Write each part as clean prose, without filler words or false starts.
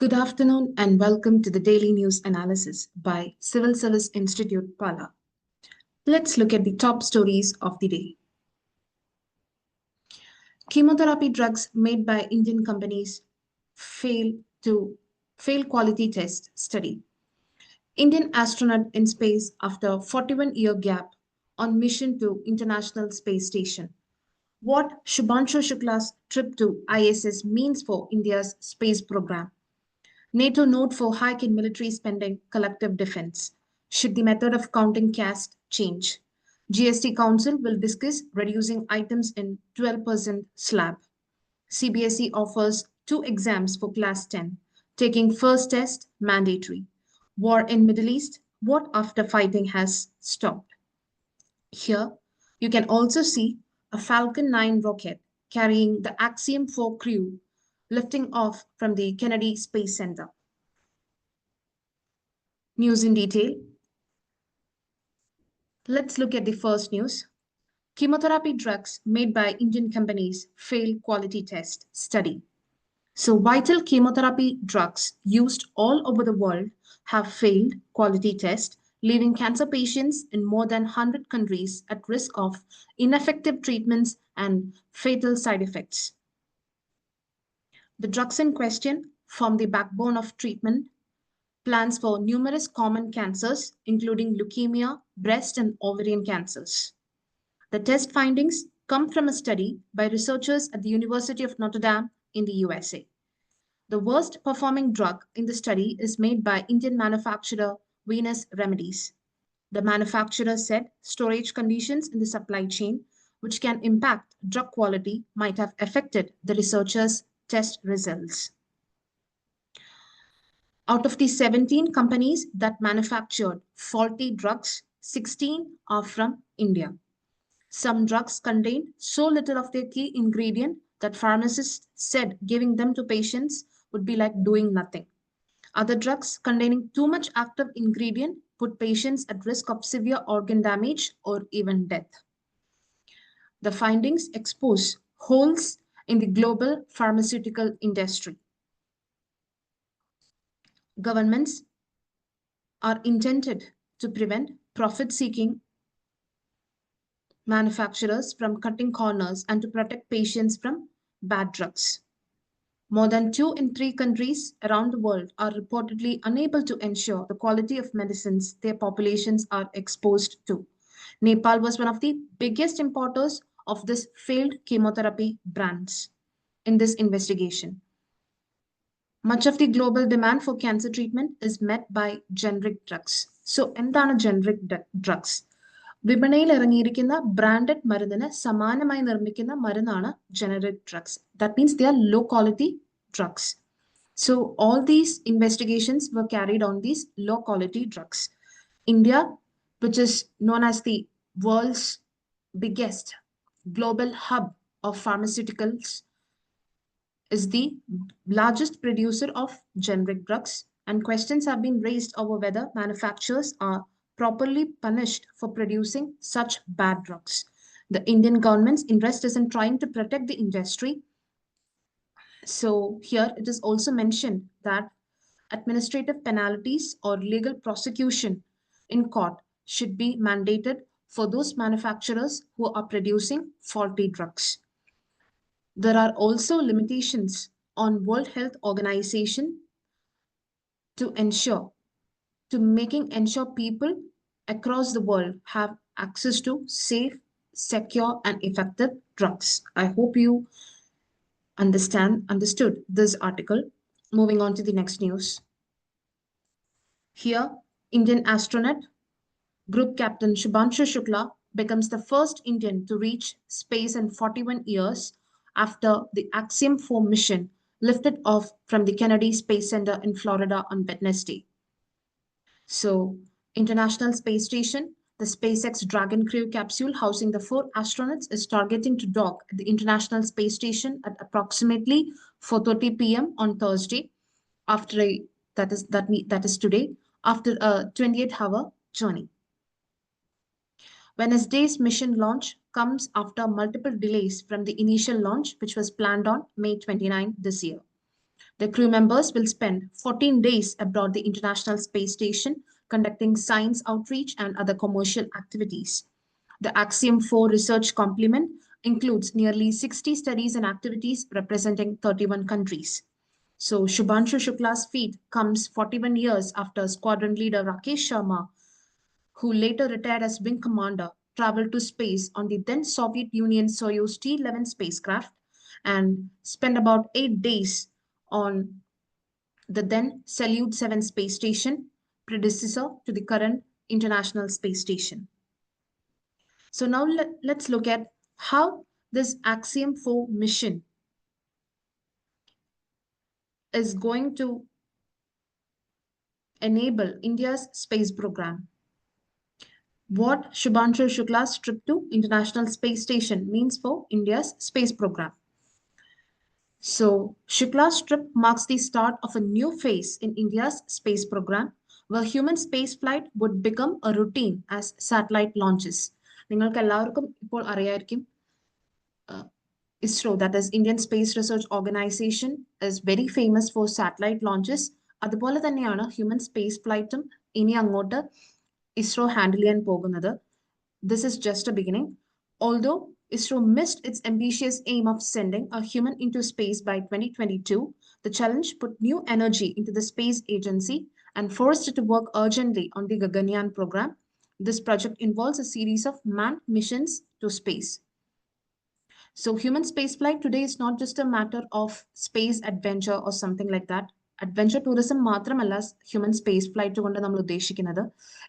Good afternoon and welcome to the Daily News Analysis by Civil Service Institute, Pala. Let's look at the top stories of the day. Chemotherapy drugs made by Indian companies fail quality test study. Indian astronaut in space after 41-year gap on mission to International Space Station. What 𝗗𝗵𝗆𝘆𝘀𝗀's trip to ISS means for India's space program. NATO note for hike in military spending, collective defense. Should the method of counting caste change? GST Council will discuss reducing items in 12% slab. CBSE offers 2 exams for class 10. Taking first test mandatory. War in Middle East, what after fighting has stopped? Here, you can also see a Falcon 9 rocket carrying the 𝗗𝗏𝗄𝗃 crew lifting off from the Kennedy Space Center. News in detail. Let's look at the first news. Chemotherapy drugs made by Indian companies fail quality test study. So vital chemotherapy drugs used all over the world have failed quality test, leaving cancer patients in more than 100 countries at risk of ineffective treatments and fatal side effects. The drugs in question form the backbone of treatment plans for numerous common cancers, including leukemia, breast and ovarian cancers. The test findings come from a study by researchers at the University of Notre Dame in the USA. The worst performing drug in the study is made by Indian manufacturer Venus Remedies. The manufacturer said storage conditions in the supply chain, which can impact drug quality, might have affected the researchers' test results. Out of the 17 companies that manufactured faulty drugs, 16 are from India. Some drugs contain so little of their key ingredient that pharmacists said giving them to patients would be like doing nothing. Other drugs containing too much active ingredient put patients at risk of severe organ damage or even death. The findings expose holes in the global pharmaceutical industry. Governments are intended to prevent profit-seeking manufacturers from cutting corners and to protect patients from bad drugs. More than 2 in 3 countries around the world are reportedly unable to ensure the quality of medicines their populations are exposed to. Nepal was one of the biggest importers of this failed chemotherapy brands in this investigation. Much of the global demand for cancer treatment is met by generic drugs. So, എന്താണ് generic drugs? വിപണിയിൽ ഇറങ്ങിയിരിക്കുന്ന branded മരുന്നിന് സമാനമായി നിർമ്മിക്കുന്ന മരുന്നാണ് generic drugs. That means they are low quality drugs. So, all these investigations were carried on these low quality drugs. India, which is known as the world's biggest global hub of pharmaceuticals, is the largest producer of generic drugs, and questions have been raised over whether manufacturers are properly punished for producing such bad drugs. The Indian government's interest is in trying to protect the industry. So here it is also mentioned that administrative penalties or legal prosecution in court should be mandated for those manufacturers who are producing faulty drugs. There are also limitations on World Health Organization to making ensure people across the world have access to safe, secure, and effective drugs. I hope you understood this article. Moving on to the next news. Here, Indian astronaut Group Captain 𝗗𝗵𝗆𝘆𝘀𝗀 becomes the first Indian to reach space in 41 years after the 𝗗𝗏𝗄𝗃 mission lifted off from the Kennedy Space Center in Florida on Wednesday. So, International Space Station, the SpaceX Dragon Crew capsule housing the 4 astronauts is targeting to dock at the International Space Station at approximately 4:30 p.m. on Thursday, that is today, after a 28-hour journey. Wednesday's mission launch comes after multiple delays from the initial launch, which was planned on May 29 this year. The crew members will spend 14 days aboard the International Space Station, conducting science outreach and other commercial activities. The Axiom 4 research complement includes nearly 60 studies and activities representing 31 countries. So 𝗶𝗏𝗄 Shukla's feat comes 41 years after squadron leader Rakesh Sharma, who later retired as wing commander, traveled to space on the then Soviet Union Soyuz T-11 spacecraft and spent about 8 days on the then Salyut 7 space station, predecessor to the current International Space Station. So now let's look at how this Axiom 4 mission is going to enable India's space program. What 𝗶𝗏𝗄 Shukla's trip to International Space Station means for India's space program. So Shukla's trip marks the start of a new phase in India's space program, where human spaceflight would become a routine as satellite launches. നിങ്ങൾക്ക് എല്ലാവർക്കും ഇപ്പോൾ അറിയായിരിക്കും ISRO, that is Indian Space Research Organization, is very famous for satellite launches. അതുപോലെ തന്നെയാണ് human space flightum ഇനി അങ്ങോട്ട് ISRO handle ചെയ്യാൻ പോകുന്നത്. This is just a beginning. Although ISRO missed its ambitious aim of sending a human into space by 2022, the challenge put new energy into the space agency and forced it to work urgently on the Gaganyaan program. This project involves a series of manned missions to space. So human spaceflight today is not just a matter of space adventure or something like that. Adventure tourism മാത്രമല്ല human spaceflight കൊണ്ട് നമ്മൾ ഉദ്ദേശിക്കുന്നത്.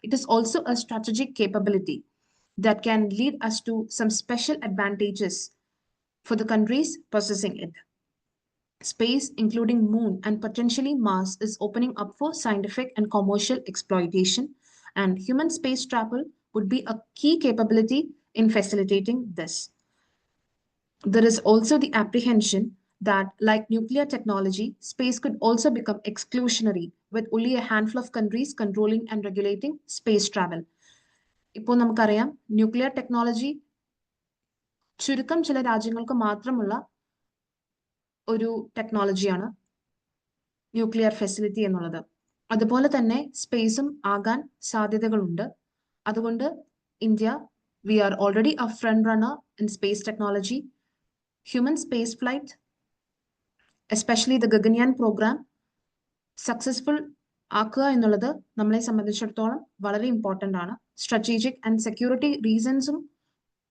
It is also a strategic capability that can lead us to some special advantages for the countries possessing it. Space, including Moon and potentially Mars, is opening up for scientific and commercial exploitation, and human space travel would be a key capability in facilitating this. There is also the apprehension that, like nuclear technology, space could also become exclusionary, with only a handful of countries controlling and regulating space travel. ഇപ്പോൾ നമുക്കറിയാം nuclear technology ചുരുക്കം ചില രാജ്യങ്ങൾക്ക് മാത്രമുള്ള ഒരു ടെക്നോളജിയാണ് nuclear facility എന്നുള്ളത്. അതുപോലെ തന്നെ സ്പേസും ആകാൻ സാധ്യതകളുണ്ട്. അതുകൊണ്ട് India, we are already a front runner in space technology. Human space flight, especially the Gaganyaan program, successful ആക്കുക എന്നുള്ളത് നമ്മളെ സംബന്ധിച്ചിടത്തോളം വളരെ ഇമ്പോർട്ടൻ്റ് ആണ്. സ്ട്രാറ്റജിക് ആൻഡ് സെക്യൂരിറ്റി റീസൺസും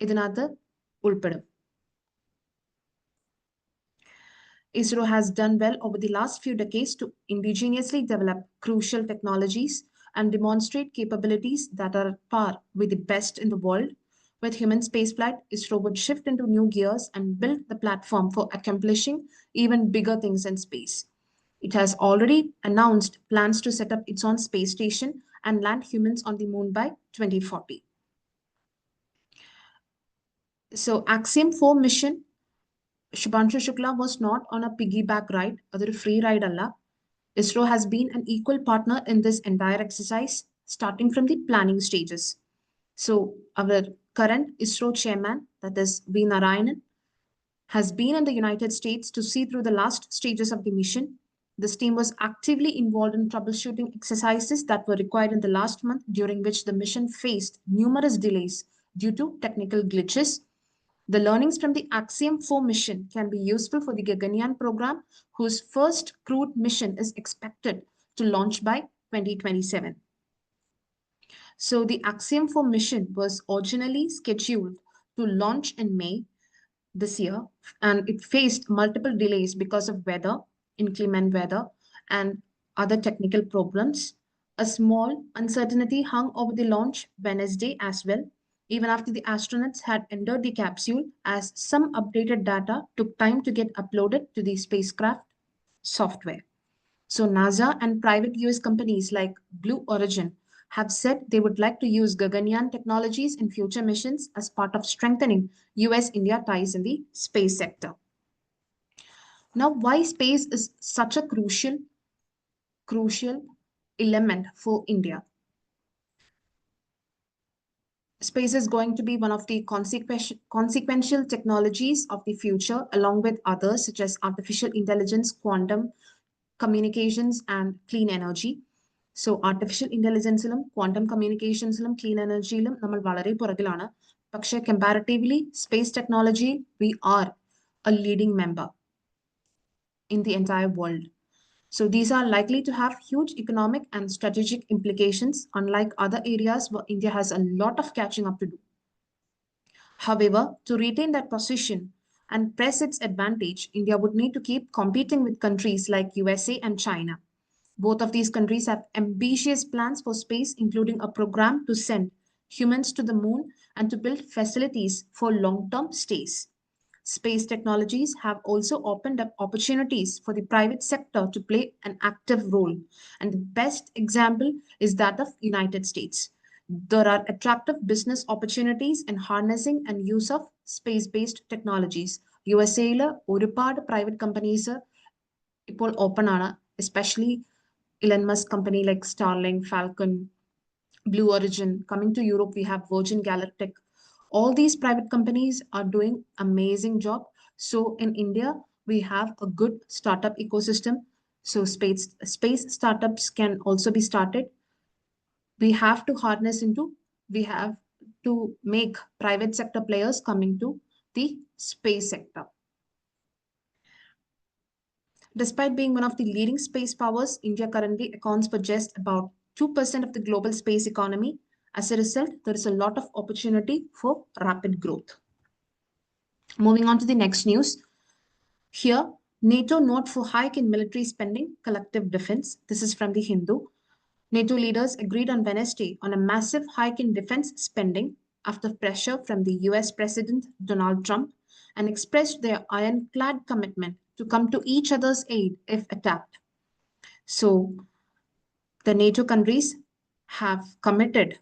ഇതിനകത്ത് ഉൾപ്പെടും. ISRO has done well over the last few decades to indigenously develop crucial technologies and demonstrate capabilities that are par with the best in the world. With human spaceflight, ISRO would shift into new gears and build the platform for accomplishing even bigger things in space. It has already announced plans to set up its own space station and land humans on the moon by 2040. So Axiom 4 mission, 𝗶𝗏𝗄 Shukla was not on a piggyback ride, adur free ride alla. ISRO has been an equal partner in this entire exercise, starting from the planning stages. So our current ISRO chairman, that is V. Narayanan, has been in the United States to see through the last stages of the mission. This team was actively involved in troubleshooting exercises that were required in the last month, during which the mission faced numerous delays due to technical glitches. The learnings from the Axiom 4 mission can be useful for the Gaganyaan program, whose first crewed mission is expected to launch by 2027. So the Axiom 4 mission was originally scheduled to launch in May this year, and it faced multiple delays because of weather, inclement weather, and other technical problems. A small uncertainty hung over the launch Wednesday as well, even after the astronauts had entered the capsule, as some updated data took time to get uploaded to the spacecraft software. So NASA and private US companies like Blue Origin have said they would like to use Gaganyaan technologies in future missions as part of strengthening US-India ties in the space sector. Now, why space is such a crucial element for India? Space is going to be one of the consequential technologies of the future, along with others such as artificial intelligence, quantum, communications and clean energy. So artificial intelligence, quantum communications, clean energy, നമ്മൾ വളരെ പുറകിലാണ്. പക്ഷേ comparatively space technology, we are a leading member in the entire world. So these are likely to have huge economic and strategic implications, unlike other areas where India has a lot of catching up to do. However, to retain that position and press its advantage, India would need to keep competing with countries like USA and China. Both of these countries have ambitious plans for space, including a program to send humans to the moon and to build facilities for long-term stays. Space technologies have also opened up opportunities for the private sector to play an active role. And the best example is that of United States. There are attractive business opportunities in harnessing and use of space-based technologies. USA-ൽ ഒരുപാട് private companies ഇപ്പോൾ open ആണ്, especially Elon Musk company like Starlink, Falcon, Blue Origin. Coming to Europe, we have Virgin Galactic. All these private companies are doing amazing job. So in India, we have a good startup ecosystem. So space startups can also be started. We have to make private sector players coming to the space sector. Despite being one of the leading space powers, India currently accounts for just about 2% of the global space economy. As a result, there is a lot of opportunity for rapid growth. Moving on to the next news. Here, NATO note for hike in military spending, collective defense. This is from the Hindu. NATO leaders agreed on Wednesday on a massive hike in defense spending after pressure from the US President Donald Trump, and expressed their ironclad commitment to come to each other's aid if attacked. So the NATO countries have committed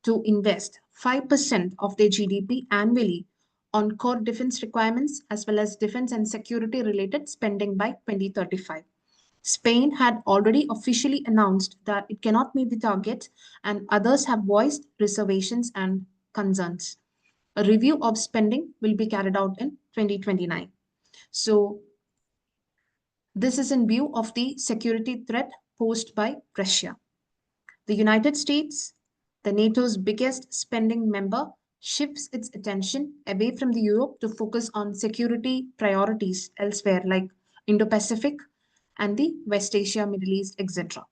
to invest 5% of their GDP annually on core defense requirements as well as defense and security related spending by 2035. Spain had already officially announced that it cannot meet the target, and others have voiced reservations and concerns. A review of spending will be carried out in 2029. So this is in view of the security threat posed by Russia. The United States, the NATO's biggest spending member, shifts its attention away from the Europe to focus on security priorities elsewhere like Indo-Pacific and the West Asia, Middle East, etc.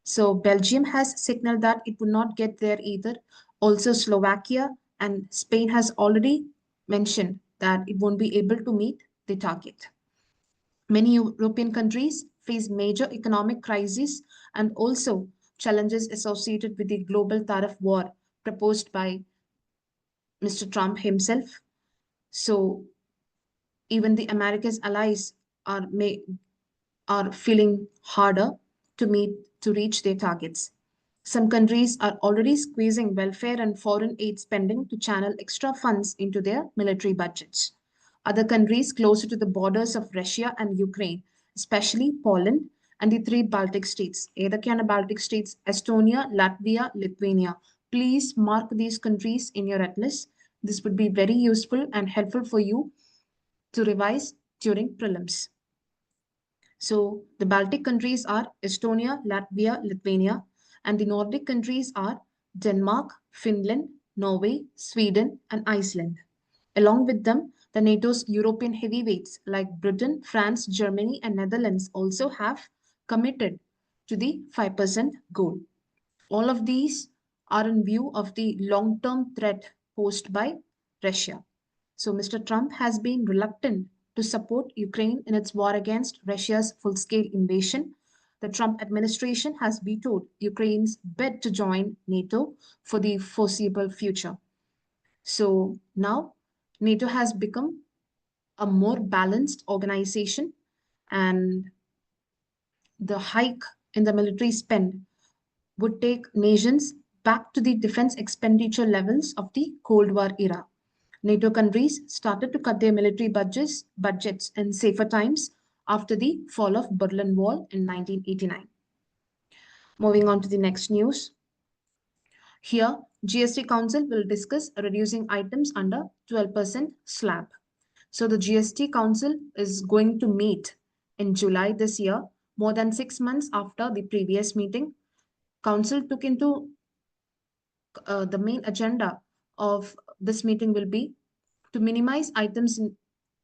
So Belgium has signaled that it would not get there either. Also Slovakia and Spain has already mentioned that it won't be able to meet the target. Many European countries face major economic crises and also challenges associated with the global tariff war proposed by Mr. Trump himself. So even the America's allies are feeling harder to reach their targets. Some countries are already squeezing welfare and foreign aid spending to channel extra funds into their military budgets. Other countries closer to the borders of Russia and Ukraine, especially Poland and the 3 Baltic states. ഏതൊക്കെയാണ് Baltic states? Estonia, Latvia, Lithuania. Please mark these countries in your atlas. This would be very useful and helpful for you to revise during prelims. So the Baltic countries are Estonia, Latvia, Lithuania, and the Nordic countries are Denmark, Finland, Norway, Sweden, and Iceland. Along with them, the NATO's European heavyweights like Britain, France, Germany, and Netherlands also have committed to the 5% goal. All of these are in view of the long-term threat posed by Russia. So Mr. Trump has been reluctant to support Ukraine in its war against Russia's full-scale invasion. The Trump administration has vetoed Ukraine's bid to join NATO for the foreseeable future. So now NATO has become a more balanced organization, and the hike in the military spend would take nations back to the defense expenditure levels of the Cold War era. NATO countries started to cut their military budgets in safer times after the fall of Berlin Wall in 1989. Moving on to the next news. Here, GST Council will discuss reducing items under 12% slab. So the GST Council is going to meet in July this year. More than 6 months after the previous meeting, Council took into the main agenda of this meeting will be to minimize items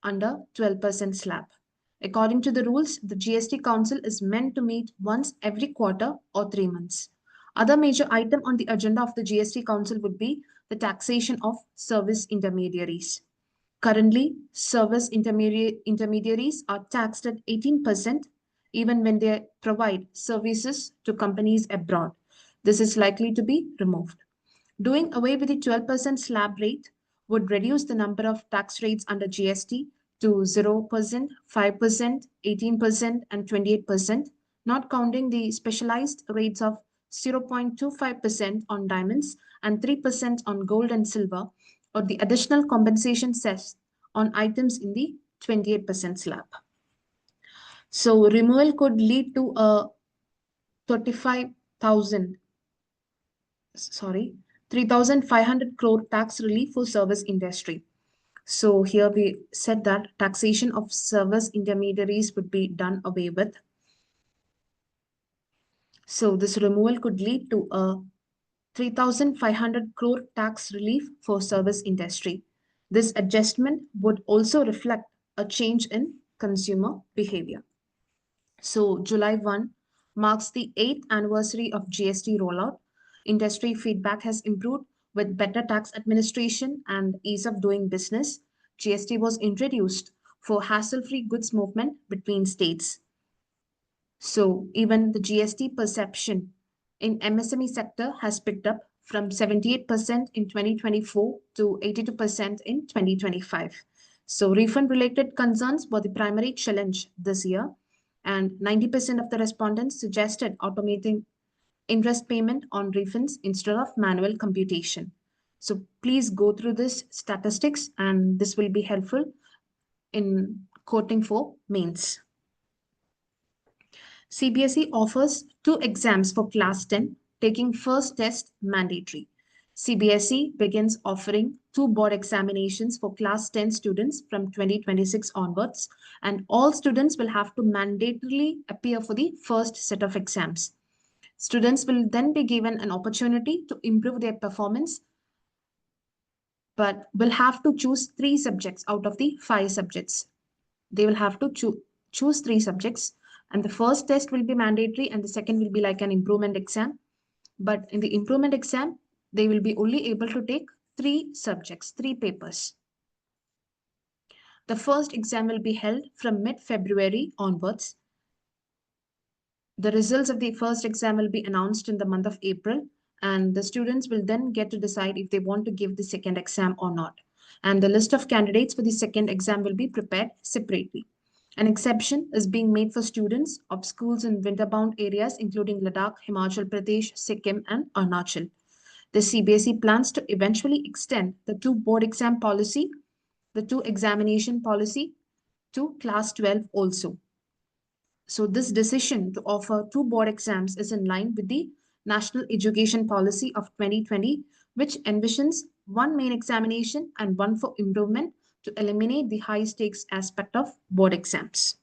under 12% slab. According to the rules, the GST Council is meant to meet once every quarter or 3 months. Other major item on the agenda of the GST Council would be the taxation of service intermediaries. Currently, service intermediaries are taxed at 18% even when they provide services to companies abroad. This is likely to be removed. Doing away with the 12% slab rate would reduce the number of tax rates under GST to 0%, 5%, 18%, and 28%, not counting the specialized rates of 0.25% on diamonds and 3% on gold and silver, or the additional compensation cess on items in the 28% slab. So removal could lead to a 3,500 crore tax relief for service industry. So here we said that taxation of service intermediaries would be done away with. So this removal could lead to a 3,500 crore tax relief for service industry. This adjustment would also reflect a change in consumer behavior. So July 1 marks the 8th anniversary of GST rollout. Industry feedback has improved with better tax administration and ease of doing business. GST was introduced for hassle-free goods movement between states. So even the GST perception in MSME sector has picked up from 78% in 2024 to 82% in 2025. So refund-related concerns were the primary challenge this year, and 90% of the respondents suggested automating interest payment on refunds instead of manual computation. So please go through this statistics, and this will be helpful in quoting for mains. CBSE offers 2 exams for class 10, taking first test mandatory. CBSE begins offering 2 board examinations for class 10 students from 2026 onwards, and all students will have to mandatorily appear for the first set of exams. Students will then be given an opportunity to improve their performance, but will have to choose 3 subjects out of the 5 subjects. They will have to choose 3 subjects, and the first test will be mandatory and the second will be like an improvement exam. But in the improvement exam, they will be only able to take 3 subjects, 3 papers. The first exam will be held from mid-February onwards. The results of the first exam will be announced in the month of April, and the students will then get to decide if they want to give the second exam or not. And the list of candidates for the second exam will be prepared separately. An exception is being made for students of schools in winter-bound areas, including Ladakh, Himachal Pradesh, Sikkim, and Arunachal. The CBSE plans to eventually extend the 2 board exam policy, the 2 examination policy to class 12 also. So this decision to offer 2 board exams is in line with the National Education Policy of 2020, which envisions 1 main examination and 1 for improvement to eliminate the high stakes aspect of board exams.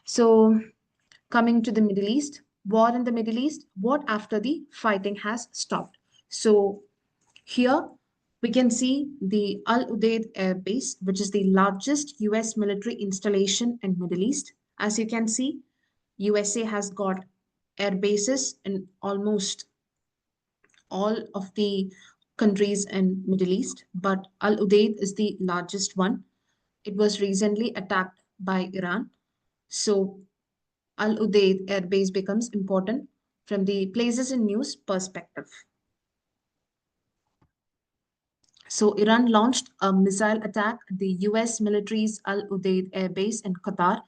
So coming to the Middle East, war in the Middle East, what after the fighting has stopped. So here we can see the Al-Udeid Air Base, which is the largest US military installation in Middle East. As you can see, USA has got air bases in almost all of the countries in Middle East, but Al-Udeid is the largest one. It was recently attacked by Iran. So Al-Udeid Air Base becomes important from the places in news perspective. So Iran launched a missile attack at the US military's Al-Udeid Air Base in Qatar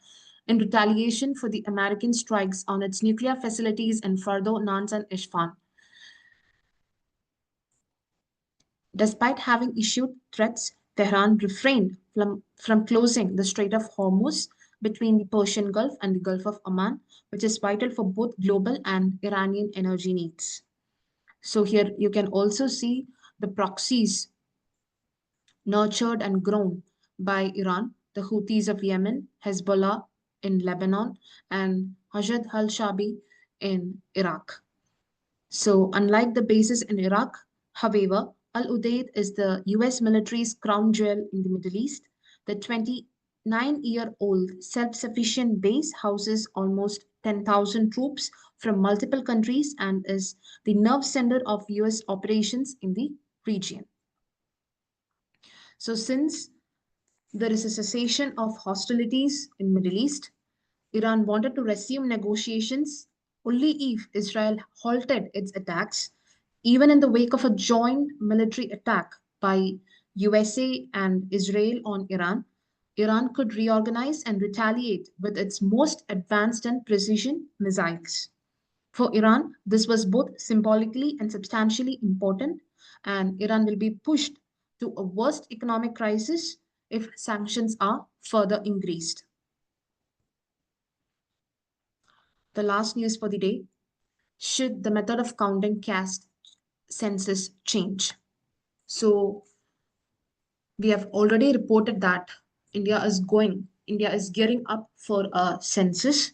in retaliation for the American strikes on its nuclear facilities in Fordo, Nansah, and Isfahan. Despite having issued threats, Tehran refrained from closing the Strait of Hormuz between the Persian Gulf and the Gulf of Oman, which is vital for both global and Iranian energy needs. So here you can also see the proxies nurtured and grown by Iran, the Houthis of Yemen, Hezbollah in Lebanon and 𝗗𝗲𝗋𝗆𝘆𝘀𝗃 in Iraq. So unlike the bases in Iraq, however, Al-Udeid is the US military's crown jewel in the Middle East. The 29-year-old self-sufficient base houses almost 10,000 troops from multiple countries and is the nerve center of US operations in the region. So since there is a cessation of hostilities in Middle East, Iran wanted to resume negotiations only if Israel halted its attacks, even in the wake of a joint military attack by USA and Israel on Iran. Iran could reorganize and retaliate with its most advanced and precision missiles. For Iran, this was both symbolically and substantially important, and Iran will be pushed to a worst economic crisis if sanctions are further increased. The last news for the day: should the method of counting caste census change? So we have already reported that India is gearing up for a census.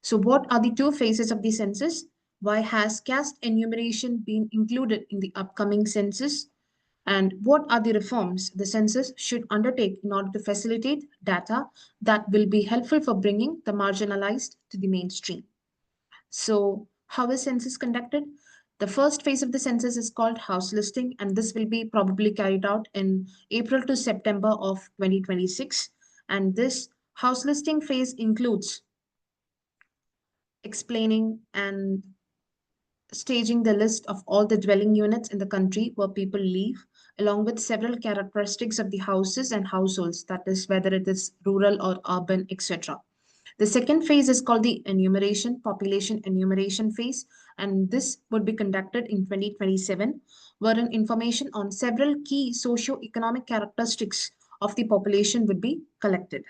So what are the two phases of the census? Why has caste enumeration been included in the upcoming census? And what are the reforms the census should undertake in order to facilitate data that will be helpful for bringing the marginalized to the mainstream? So how is census conducted? The first phase of the census is called house listing, and this will be probably carried out in April to September of 2026. And this house listing phase includes explaining and staging the list of all the dwelling units in the country where people live, along with several characteristics of the houses and households, that is, whether it is rural or urban, etc. The second phase is called the population enumeration phase, and this would be conducted in 2027, wherein information on several key socio-economic characteristics of the population would be collected.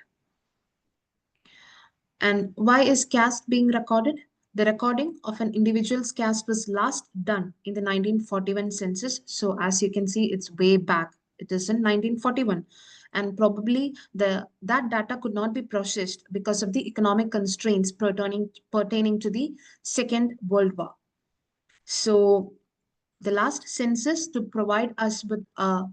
And why is caste being recorded? The recording of an individual's caste was last done in the 1941 census. So as you can see, it's way back. It is in 1941. And probably that data could not be processed because of the economic constraints pertaining to the Second World War. So the last census to provide us with a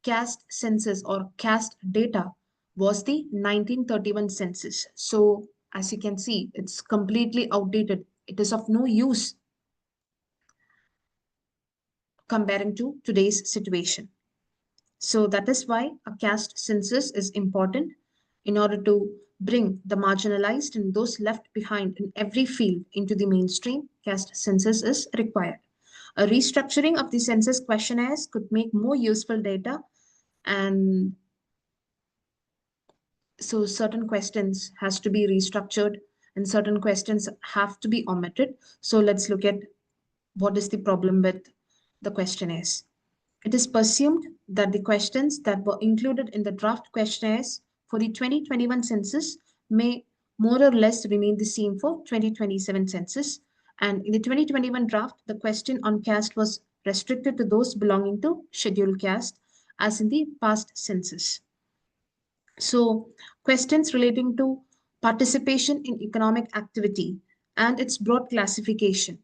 caste census or caste data was the 1931 census. So as you can see, it's completely outdated. It is of no use comparing to today's situation. So that is why a caste census is important in order to bring the marginalized and those left behind in every field into the mainstream. Caste census is required. A restructuring of the census questionnaires could make more useful data, and so certain questions has to be restructured and certain questions have to be omitted. So let's look at what is the problem with the questionnaires. It is presumed that the questions that were included in the draft questionnaires for the 2021 census may more or less remain the same for 2027 census. And in the 2021 draft, the question on caste was restricted to those belonging to scheduled caste, as in the past census. So questions relating to participation in economic activity and its broad classification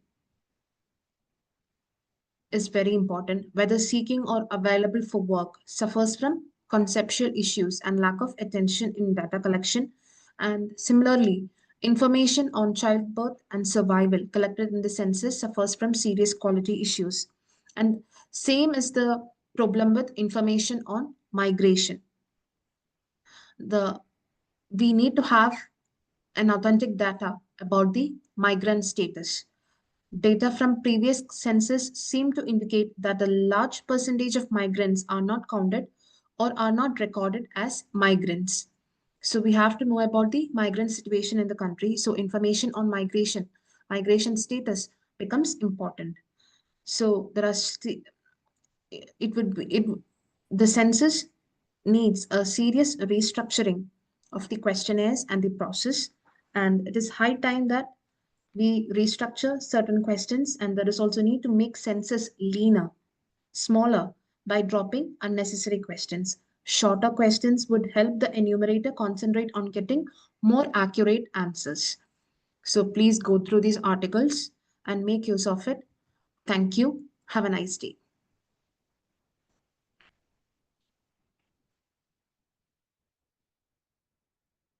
is very important. Whether seeking or available for work suffers from conceptual issues and lack of attention in data collection. And similarly, information on childbirth and survival collected in the census suffers from serious quality issues. And same is the problem with information on migration. We need to have an authentic data about the migrant status. Data from previous census seem to indicate that a large percentage of migrants are not counted or are not recorded as migrants. So we have to know about the migrant situation in the country. So information on migration status becomes important. So there are the census needs a serious restructuring of the questionnaires and the process, and it is high time that we restructure certain questions, and there is also need to make census leaner, smaller by dropping unnecessary questions. Shorter questions would help the enumerator concentrate on getting more accurate answers. So please go through these articles and make use of it. Thank you. Have a nice day.